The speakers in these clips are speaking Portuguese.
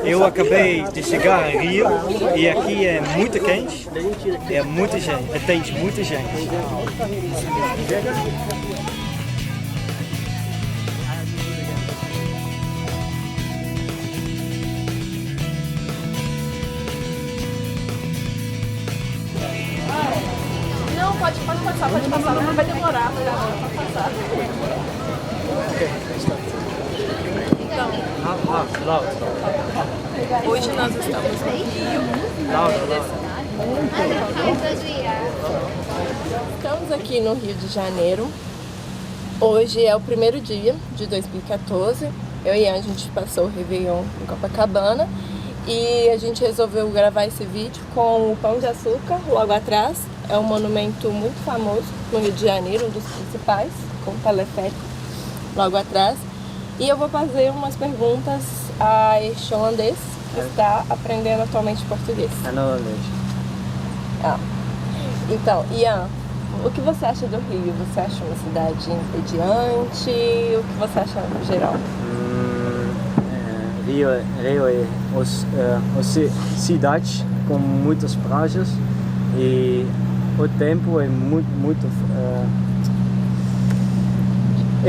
Eu acabei de chegar em Rio e aqui é muito quente, é muita gente, tem muita gente. Não, pode passar, não vai demorar, pode passar. Então, hoje nós estamos no Rio. Estamos aqui no Rio de Janeiro. Hoje é o primeiro dia de 2014. Eu e a gente passou o Réveillon em Copacabana. E a gente resolveu gravar esse vídeo com o Pão de Açúcar, logo atrás. É um monumento muito famoso no Rio de Janeiro, um dos principais, com o teleférico, logo atrás. E eu vou fazer umas perguntas a este holandês que está aprendendo atualmente português. É no holandês. Então, Ian, o que você acha do Rio? Você acha uma cidade entediante? O que você acha no geral? Rio é uma cidade com muitas praias e o tempo é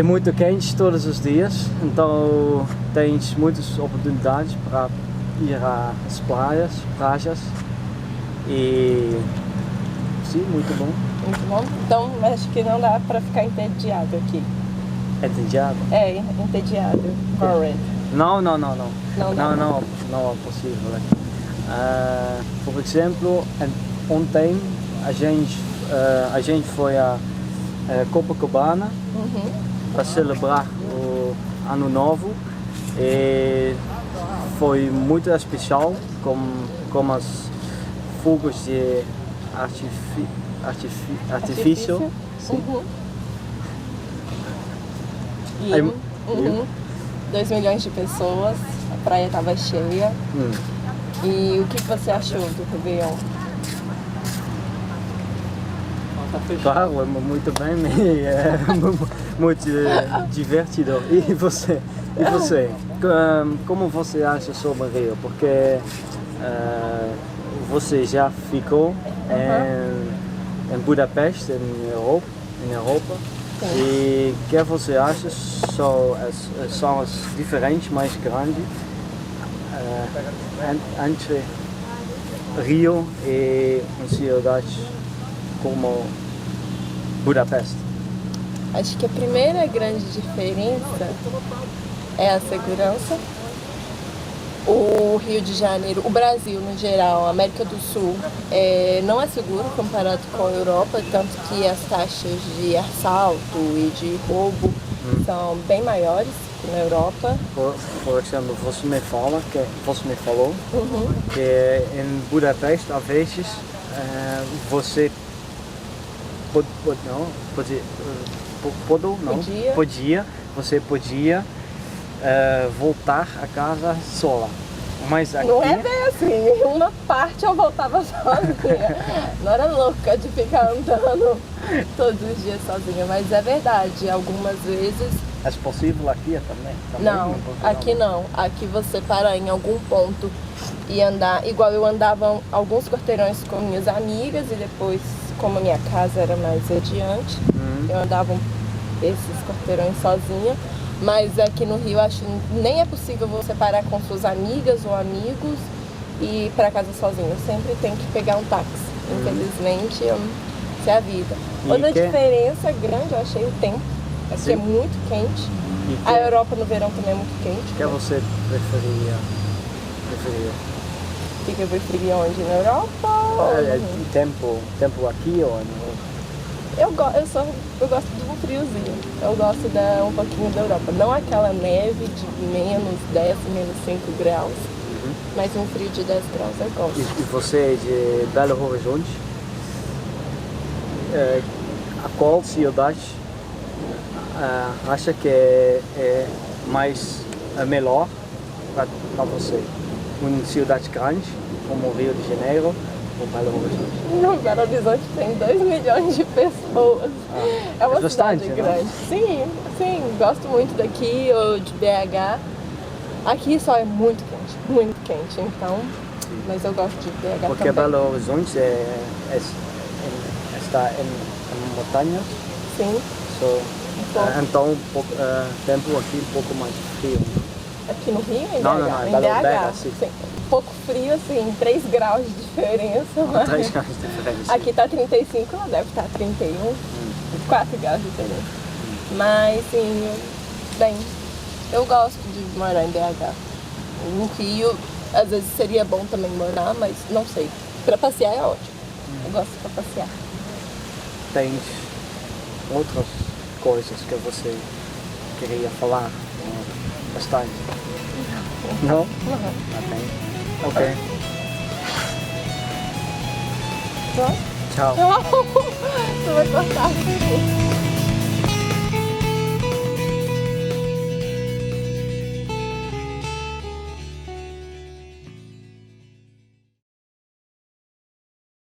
muito quente todos os dias, então tens muitas oportunidades para ir às praias e sim, muito bom. Muito bom? Então acho que não dá para ficar entediado aqui. Entediado? É, entediado. Bored. Não é possível. Por exemplo, ontem a gente foi a Copacabana para celebrar o Ano Novo e foi muito especial com as fogos de artifício. Sim. 2 milhões de pessoas, a praia estava cheia. E o que você achou do Réveillon? Claro, muito bem, é muito divertido. E você? Como você acha sobre Rio? Porque você já ficou em Budapeste, em Europa. E o que você acha são as diferenças mais grandes entre Rio e uma cidade como Budapeste? Acho que a primeira grande diferença é a segurança. O Rio de Janeiro, o Brasil no geral, a América do Sul, não é seguro comparado com a Europa, tanto que as taxas de assalto e de roubo são bem maiores que na Europa. Por exemplo, você me falou que em Budapeste, às vezes, você podia voltar a casa sola. Mas aqui... Não é bem assim, uma parte eu voltava sozinha. Não era louca de ficar andando todos os dias sozinha, mas é verdade, algumas vezes... É possível aqui também? Não, aqui não. Aqui você para em algum ponto e andar, igual eu andava alguns quarteirões com minhas amigas e depois, como a minha casa era mais adiante, eu andava esses quarteirões sozinha. Mas aqui no Rio acho que nem é possível você parar com suas amigas ou amigos e ir para casa sozinho. Sempre tem que pegar um táxi. Infelizmente, essa é a vida. Outra diferença grande eu achei o tempo. Aqui é muito quente. A Europa no verão também é muito quente. O que você preferia? O que eu preferia onde? Na Europa? Tempo aqui ou no... Eu gosto do friozinho. Eu gosto um pouquinho da Europa. Não aquela neve de menos 10, menos 5 graus, mas um frio de 10 graus eu gosto. E você é de Belo Horizonte? A qual cidade acha que é melhor para você? Uma cidade grande, como Rio de Janeiro, ou Belo Horizonte? No Belo Horizonte tem 2 milhões de pessoas. É uma bastante, cidade grande. Sim, gosto muito daqui, ou de BH. Aqui só é muito quente. muito quente, então. Mas eu gosto de BH Porque também. Belo Horizonte está em montanhas, Sim. so, Bom. então tempo aqui um pouco mais frio. Aqui no Rio, em Não, BH? não, não, Em Belo- BH, sim. Um pouco frio, assim, 3 graus de diferença. Mas 3 graus de diferença. aqui tá 35, lá deve estar 31, 4 graus de diferença. Mas, sim, bem, eu gosto de morar em BH. No Rio, às vezes seria bom também morar, mas não sei. Pra passear é ótimo. Eu gosto pra passear. Tens outras coisas que você queria falar? Bastante? Não? Ok. Pronto? Tchau. Você vai cortar.